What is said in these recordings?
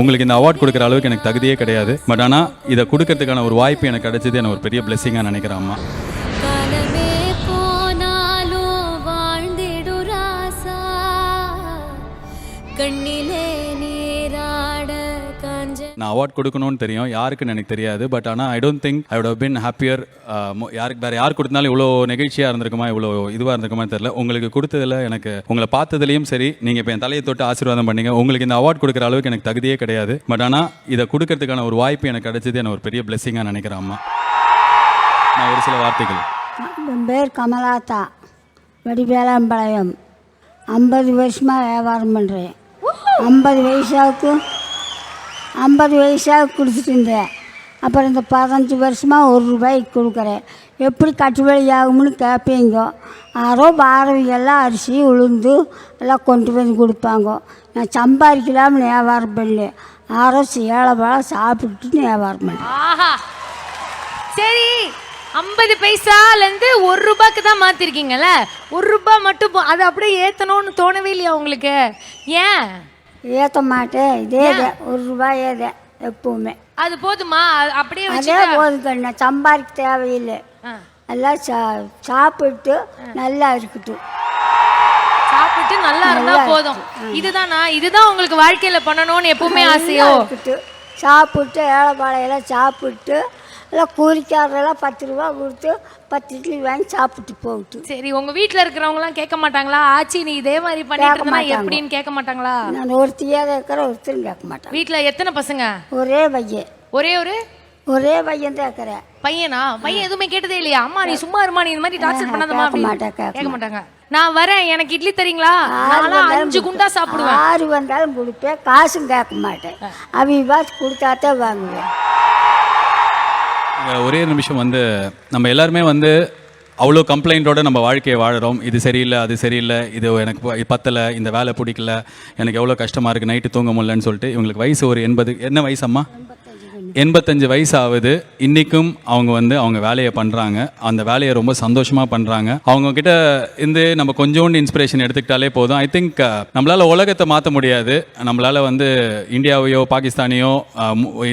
உங்களுக்கு இந்த அவார்ட் கொடுக்குற அளவுக்கு எனக்கு தகுதியே கிடையாது. பட் ஆனால் இதை கொடுக்கறதுக்கான ஒரு வாய்ப்பு எனக்கு கிடைச்சது எனக்கு ஒரு பெரிய பிளெஸிங்காக நினைக்கிறேன் அம்மா. காலமே போனாலும் வாழ்ந்திடு ராசா, கண்ணிலே நீராட காஞ்ச. நான் அவார்ட் கொடுக்கணும்னு தெரியும், யாருக்குன்னு எனக்கு தெரியாது. பட் ஆனால் I don't think I would have been happier. யாருக்கு வேறு யார் கொடுத்தாலும் இவ்வளோ நெகிழ்ச்சியாக இருந்திருக்குமா, இவ்வளோ இதுவாக இருந்திருக்குமா தெரியல. உங்களுக்கு கொடுத்ததில் எனக்கு உங்களை பார்த்ததுலேயும் சரி, நீங்கள் இப்போ என் தலையை தொட்டு ஆசீர்வாதம் பண்ணீங்க. உங்களுக்கு இந்த அவார்ட் கொடுக்குற அளவுக்கு எனக்கு தகுதியே கிடையாது. பட் ஆனால் இதை கொடுக்கறதுக்கான ஒரு வாய்ப்பு எனக்கு கிடைச்சது எனக்கு ஒரு பெரிய பிளெஸிங்காக நினைக்கிறேன் அம்மா. நான் ஒரு சில வார்த்தைகள். என் பேர் கமலாத்தா, வடிவேலாம்பாளையம். 50 வருஷமாக வியாபாரம் பண்ணுறேன். 50 வயசாக கொடுத்துட்டு இருந்தேன். அப்புறம் இந்த 15 வருஷமாக ₹1 கொடுக்குறேன். எப்படி கட்டுப்படி ஆகும்னு கேட்பீங்க. யாரோ பாரதியெல்லாம் அரிசி உளுந்து எல்லாம் கொண்டு வந்து கொடுப்பாங்க. நான் சம்பாதிக்கலாம்னு வியாபாரம் பண்ணல, யாரோ ஏழை பழம் சாப்பிட்டுட்டு வியாபாரம் பண்ணேன். ஆஹா, சரி. 50 பைசாலேருந்து ₹1 தான் மாற்றிருக்கீங்கல்ல. ₹1 மட்டும் அது அப்படியே ஏற்றணும்னு தோணவே இல்லையா உங்களுக்கு? ஏன் ஏற்ற மாட்டேன். இதே ₹1 ஏதே எப்பவுமே. அது போதுமா? அப்படியே அதே போதுக்கண்ணா, சம்பாதிக்க தேவையில்லை. எல்லாம் சாப்பிட்டு நல்லா இருக்கட்டும். சாப்பிட்டு நல்லா இருந்தா போதும். இதுதான் உங்களுக்கு வாழ்க்கையில பண்ணணும்னு எப்பவுமே ஆசையோ? சாப்பிட்டு ஏழை பாளையெல்லாம் சாப்பிட்டு எல்லாம் கூலிக்காரெல்லாம் ₹10 கொடுத்து 10 இட்லி வாங்கி சாப்பிட்டு போகட்டும். சரி, உங்க வீட்டுல இருக்கிறவங்கலாம் கேட்க மாட்டாங்களா? ஆச்சி நீ இதே மாதிரி பண்ணிட்டு இருந்தா எப்படின்னு கேட்க மாட்டாங்களா? நான் ஒருத்தியாக இருக்கிற ஒருத்தரும் கேட்க மாட்டேன். வீட்டுல எத்தனை பசங்க? ஒரே பையன். ஒரே பையன் தான் இருக்கிறேன். பையனா? பையன் எதுவுமே கேட்டதே இல்லையா? அம்மா நீ சும்மா இருமா, நீ இந்த மாதிரி டார்ச்சர் பண்ணாதமா? கேட்க மாட்டாங்க. நான் வரேன், எனக்கு இட்லி தரீங்களா? 5 குண்டா சாப்பிடுவேன். 6 வந்தாலும் கொடுப்பேன், காசும் கேட்க மாட்டேன். அவங்க கொடுத்தாத்தான் வாங்குவேன். ஒரே நிமிஷம் நம்ம எல்லாருமே அவ்வளோ கம்ப்ளைண்ட்டோட நம்ம வாழ்க்கையை வாழறோம். இது சரியில்லை, அது சரியில்லை, இது எனக்கு பத்தலை, இந்த வேலை பிடிக்கல, எனக்கு எவ்வளோ கஷ்டமாக இருக்குது, நைட்டு தூங்க முடியலன்னு சொல்லிட்டு. இவங்களுக்கு வயசு ஒரு 80. என்ன வயசு அம்மா? 85 வயசு ஆகுது. இன்றைக்கும் அவங்க அவங்க வேலையை பண்ணுறாங்க. அந்த வேலையை ரொம்ப சந்தோஷமாக பண்ணுறாங்க. அவங்கக்கிட்ட நம்ம கொஞ்சோண்டு இன்ஸ்பிரேஷன் எடுத்துக்கிட்டாலே போதும். ஐ திங்க் நம்மளால் உலகத்தை மாற்ற முடியாது. நம்மளால் இந்தியாவையோ பாகிஸ்தானையோ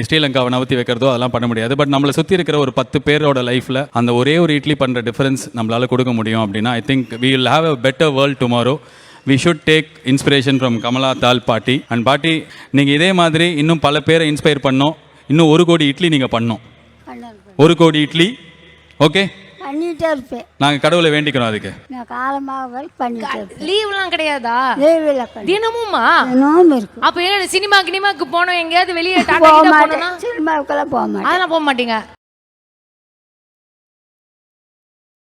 ஸ்ரீலங்காவை நவர்த்தி வைக்கிறதோ அதெல்லாம் பண்ண முடியாது. பட் நம்மளை சுற்றி இருக்கிற ஒரு 10 பேரோட லைஃப்பில் அந்த ஒரே ஒரு இட்லி பண்ணுற டிஃப்ரென்ஸ் நம்மளால் கொடுக்க முடியும் அப்படின்னா I think we will have a better world tomorrow. We should take inspiration from Kamala Thal பாட்டி. அண்ட் பாட்டி, நீங்கள் இதே மாதிரி இன்னும் பல பேரை இன்ஸ்பயர் பண்ணோம். இன்னும் 1 கோடி இட்லி நீங்கள் பண்ணோம். 1 கோடி இட்லி. ஓகே, பண்ணிட்டே இருப்பேன். நாங்கள் கடவுளை வேண்டிக்கிறோம். அதுக்கு நான் காலமாக வரைக்கும் பண்ணிட்டே இருப்பேன். லீவ்லாம் கிடையாதா? லீவ் இல்லை, தினமுமா? தினமும் இருக்கும். அப்ப என்ன சினிமாக்கு போனோம், எங்கேயாவது வெளியே போக மாட்டேன். சினிமாவுக்கெல்லாம் போக மாட்டேன். அதெல்லாம் போக மாட்டீங்க?